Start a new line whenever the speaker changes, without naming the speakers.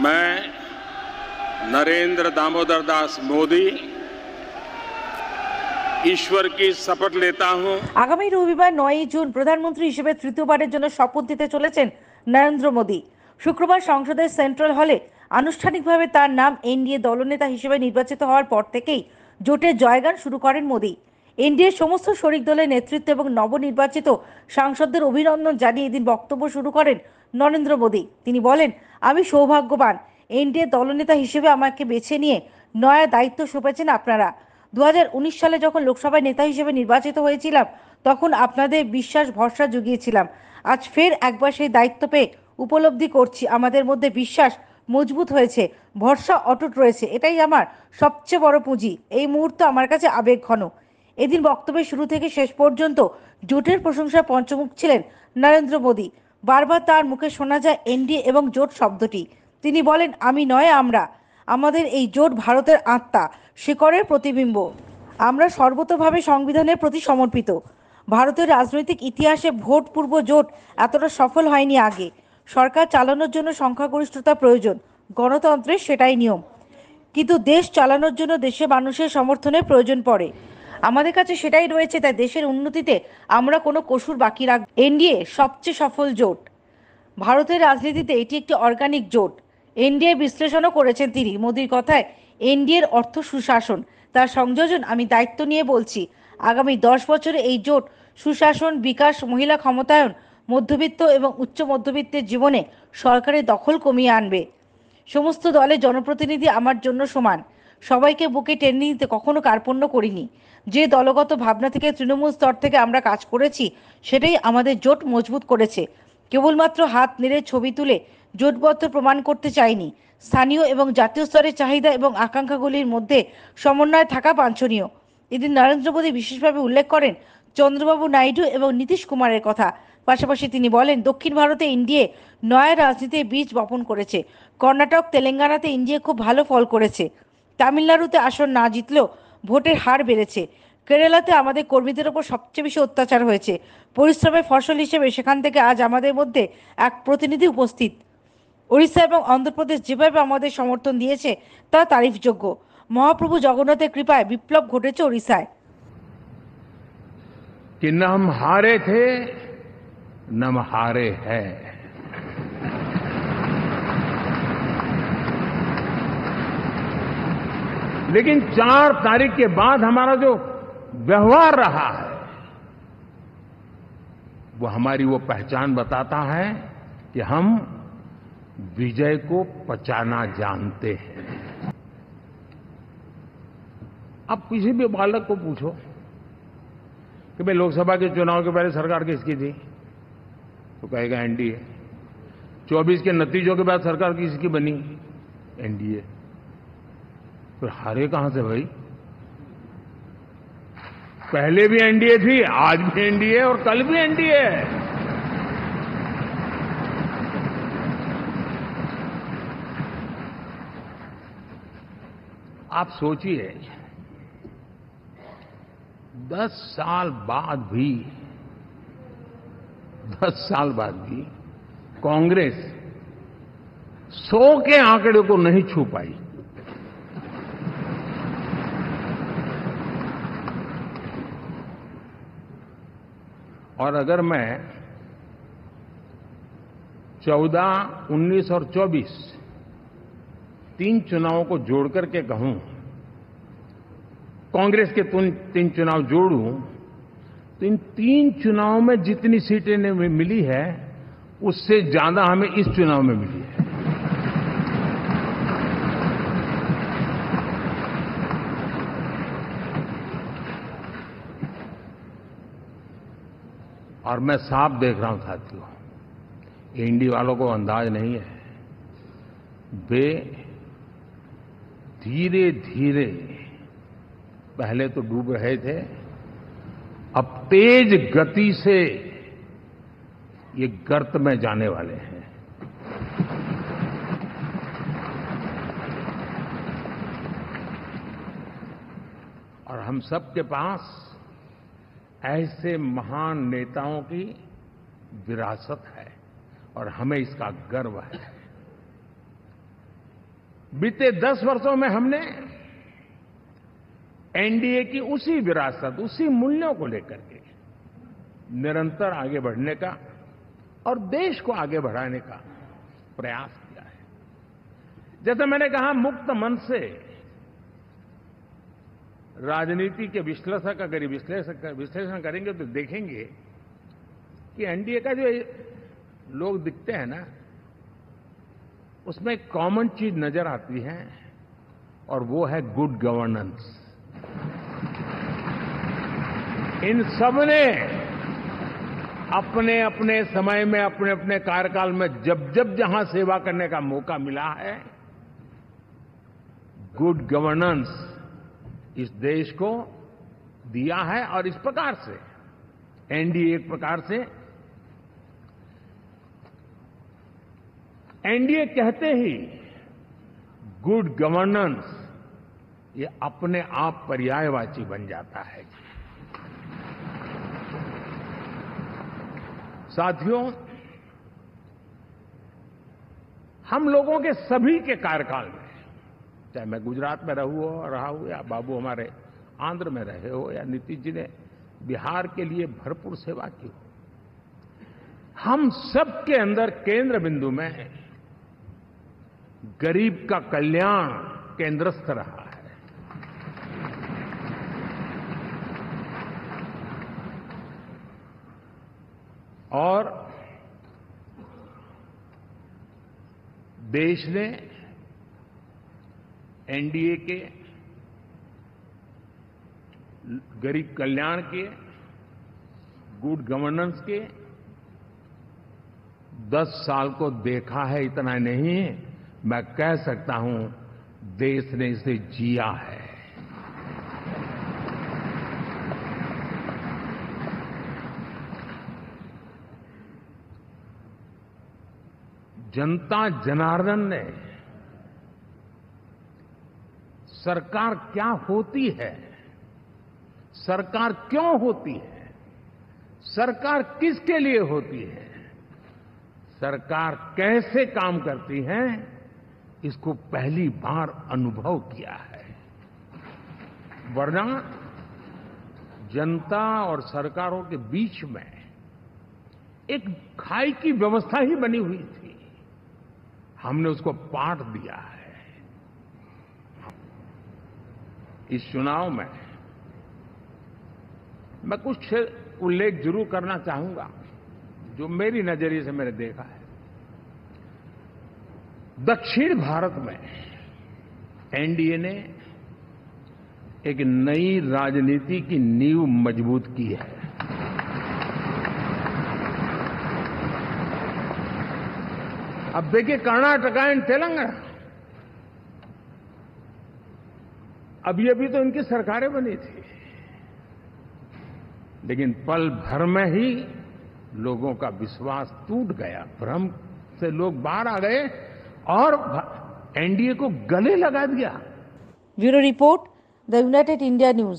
मैं नरेंद्र दामोदर दास मोदी ईश्वर की शपथ लेता हूं।
আগামী রবিবার 9 জুন প্রধানমন্ত্রী হিসেবে তৃতীয়বারের জন্য শপথ নিতে চলেছেন নরেন্দ্র মোদী। শুক্রবার সংসদের সেন্ট্রাল হলে আনুষ্ঠানিকভাবে তার নাম এনডিএ দলনেতা হিসেবে নির্বাচিত হওয়ার পর থেকেই জোটের জয়গান শুরু করেন মোদী। এনডিএর সমস্ত শরিক দলের নেতৃত্ব এবং নবনির্বাচিত সাংসদদের অভিনন্দন জানিয়ে এদিন বক্তব্য শুরু করেন নরেন্দ্র মোদী। তিনি বলেন, আমি সৌভাগ্যবান, এনডিএ দলনেতা হিসেবে আমাকে বেছে নিয়ে নয়া দায়িত্ব সঁপেছেন আপনারা। 2019 সালে যখন লোকসভায় নেতা হিসেবে নির্বাচিত হয়েছিলাম তখন আপনাদের বিশ্বাস ভরসা জুগিয়েছিলাম। আজ ফের একবার সেই দায়িত্ব পেয়ে উপলব্ধি করছি আমাদের মধ্যে বিশ্বাস মজবুত হয়েছে, ভরসা অটুট রয়েছে। এটাই আমার সবচেয়ে বড় পুঁজি। এই মুহূর্ত আমার কাছে আবেগঘন। এদিন বক্তব্যের শুরু থেকে শেষ পর্যন্ত জোটের প্রশংসায় পঞ্চমুখ ছিলেন নরেন্দ্র মোদী। বারবার তার মুখে শোনা যায় এনডিএ এবং জোট শব্দটি। তিনি বলেন, আমি নয় আমরা। আমাদের এই জোট ভারতের আত্মা, শিকড়ের প্রতিবিম্ব। আমরা সর্বতোভাবে সংবিধানের প্রতি সমর্পিত। ভারতের রাজনৈতিক ইতিহাসে ভোট পূর্ব জোট এতটা সফল হয়নি আগে। সরকার চালানোর জন্য সংখ্যাগরিষ্ঠতা প্রয়োজন, গণতন্ত্রের সেটাই নিয়ম। কিন্তু দেশ চালানোর জন্য দেশের মানুষের সমর্থনের প্রয়োজন পড়ে। আমাদের কাছে সেটাই রয়েছে, তাই দেশের উন্নতিতে আমরা কোনো কসুর বাকি রাখব। এনডিএ সবচেয়ে সফল জোট। ভারতের রাজনীতিতে এটি একটি অর্গানিক জোট। এনডিএ বিশ্লেষণও করেছেন তিনি। মোদির কথায় এনডিএর অর্থ সুশাসন, তার সংযোজন। আমি দায়িত্ব নিয়ে বলছি, আগামী 10 বছরে এই জোট সুশাসন, বিকাশ, মহিলা ক্ষমতায়ন, মধ্যবিত্ত এবং উচ্চ মধ্যবিত্তের জীবনে সরকারের দখল কমিয়ে আনবে। সমস্ত দলের জনপ্রতিনিধি আমার জন্য সমান। সবাইকে বুকে টেনে নিতে কখনো কার্পণ্য করিনি। যে দলগত ভাবনা থেকে তৃণমূল স্তর থেকে আমরা কাজ করেছি সেটাই আমাদের জোট মজবুত করেছে। কেবলমাত্র হাত নেড়ে ছবি তুলে জোটবদ্ধ প্রমাণ করতে চাইনি। স্থানীয় এবং জাতীয় স্তরের চাহিদা এবং আকাঙ্ক্ষাগুলির মধ্যে সমন্বয় থাকা বাঞ্ছনীয়। এদিন নরেন্দ্র মোদী বিশেষভাবে উল্লেখ করেন চন্দ্রবাবু নাইডু এবং নীতিশ কুমারের কথা। পাশাপাশি তিনি বলেন, দক্ষিণ ভারতে এনডিএ নয়া রাজনীতির বীজ বপন করেছে। কর্ণাটক, তেলেঙ্গানাতে এনডিএ খুব ভালো ফল করেছে। তামিলনাড়ুতে আসন না জিতলেও ভোটের হার বেড়েছে। কেরালাতে আমাদের কর্মীদের ওপর সবচেয়ে বেশি অত্যাচার হয়েছে। পরিশ্রমের ফসল হিসেবে সেখান থেকে আজ আমাদের মধ্যে এক প্রতিনিধি উপস্থিত। ওড়িশা এবং অন্ধ্রপ্রদেশ যেভাবে আমাদের সমর্থন দিয়েছে তা তারিফযোগ্য। মহাপ্রভু জগন্নাথের কৃপায় বিপ্লব ঘটেছে ওড়িশায়।
कि न हम हारे थे न हम हारे हैं। लेकिन 4 तारीख के बाद हमारा जो व्यवहार रहा है वो हमारी वो पहचान बताता है कि हम विजय को पचाना जानते हैं। अब किसी भी बालक को पूछो कि भाई लोकसभा के चुनाव के पहले सरकार किसकी थी, तो कहेगा एनडीए। 24 के नतीजों के बाद सरकार किसकी बनी, एनडीए। फिर हारे कहां से भाई? पहले भी एनडीए थी, आज भी एनडीए और कल भी एनडीए है। आप सोचिए 10 साल बाद भी कांग्रेस 100 के आंकड़े को नहीं छू पाई। और अगर मैं 14, 19 और 24 3 चुनावों को जोड़ करके कहूं, कांग्रेस के 3 चुनाव जोड़ूं, तो इन 3 चुनावों में जितनी सीटें मिली है उससे ज्यादा हमें इस चुनाव में मिली है। और मैं साफ देख रहा हूं साथियों, एनडीए वालों को अंदाज नहीं है। वे धीरे धीरे पहले तो डूब रहे थे, अब तेज गति से ये गर्त में जाने वाले हैं। और हम सबके पास ऐसे महान नेताओं की विरासत है और हमें इसका गर्व है। बीते 10 वर्षों में हमने एनडीए की उसी विरासत, उसी मूल्यों को लेकर के निरंतर आगे बढ़ने का और देश को आगे बढ़ाने का प्रयास किया है। जैसे मैंने कहा, मुक्त मन से राजनीति के विश्लेषक अगर विश्लेषण करेंगे तो देखेंगे कि एनडीए का जो लोग दिखते हैं ना, उसमें एक कॉमन चीज नजर आती है और वो है गुड गवर्नेंस। इन सबने अपने अपने समय में, अपने अपने कार्यकाल में जब जब जहां सेवा करने का मौका मिला है, गुड गवर्नेंस इस देश को दिया है। और इस प्रकार से एनडीए एक प्रकार से, एनडीए कहते ही गुड गवर्नेंस ये अपने आप पर्यायवाची बन जाता है। साथियों, हम लोगों के सभी के कार्यकाल में, चाहे मैं गुजरात में रहा हूं या बाबू हमारे आंध्र में रहे हो या नीतीश जी ने बिहार के लिए भरपूर सेवा की हो, हम सबके अंदर केंद्र बिंदु में गरीब का कल्याण केंद्रस्थ रहा है। और देश ने एनडीए के गरीब कल्याण के, गुड गवर्नेंस के 10 साल को देखा है। इतना नहीं, मैं कह सकता हूं देश ने इसे जिया है। जनता जनार्दन ने सरकार क्या होती है, सरकार क्यों होती है, सरकार किसके लिए होती है, सरकार कैसे काम करती है, इसको पहली बार अनुभव किया है। वरना जनता और सरकारों के बीच में एक खाई की व्यवस्था ही बनी हुई थी। हमने उसको पाठ दिया है। इस चुनाव में मैं कुछ उल्लेख जरूर करना चाहूंगा जो मेरी नजरिए से मैंने देखा है। दक्षिण भारत में एनडीए ने एक नई राजनीति की नींव मजबूत की है। अब देखिए, कर्नाटक एंड तेलंगाना, अभी तो इनकी सरकारें बनी थी, लेकिन पल भर में ही लोगों का विश्वास टूट गया, भ्रम से लोग बाहर आ गए और एनडीए को गले लगा दिया।
Bureau report, the United India news.